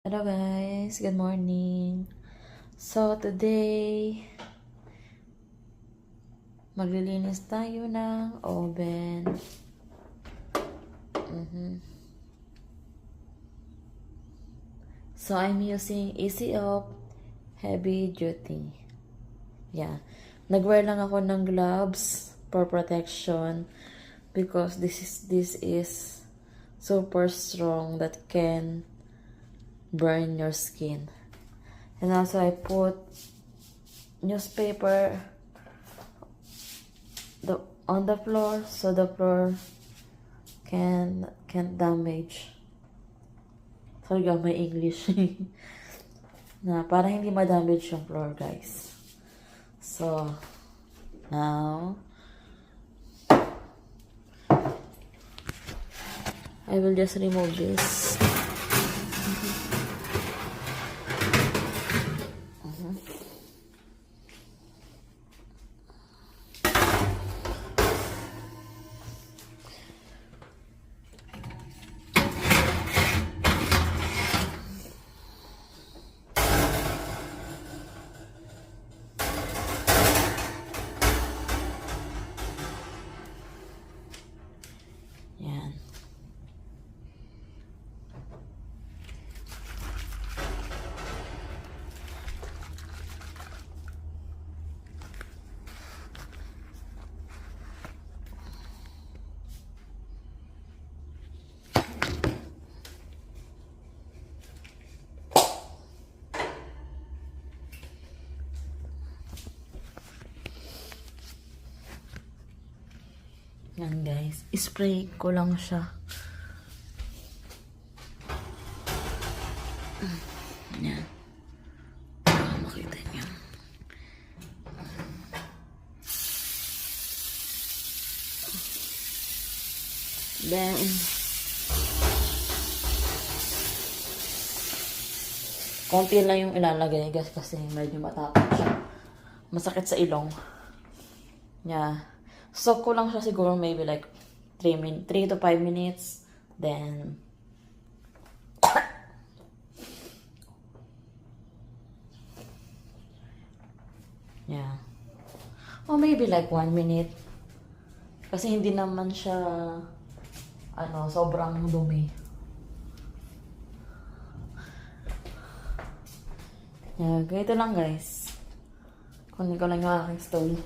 Hello guys, good morning. So today, maglilinis tayo ng oven. So I'm using Easy Up Heavy Duty. Yeah. Nag-wear lang ako ng gloves for protection because this is super strong that can burn your skin. And also I put newspaper on the floor so the floor can't damage. Sorry may English. Na para hindi ma-damage yung floor, guys. So now I will just remove this. Yan. Yan guys, spray ko lang siya. Yan. Para makita niyo. Then konti lang yung ilalagay guys kasi medyo matapang siya. Masakit sa ilong. Yeah. Soak ko lang siya siguro maybe like 3 to 5 minutes. Then yeah. Or maybe like 1 minute. Kasi hindi naman siya sobrang dumi. Yeah, ganito lang guys. Kunin ko lang yung aking stove.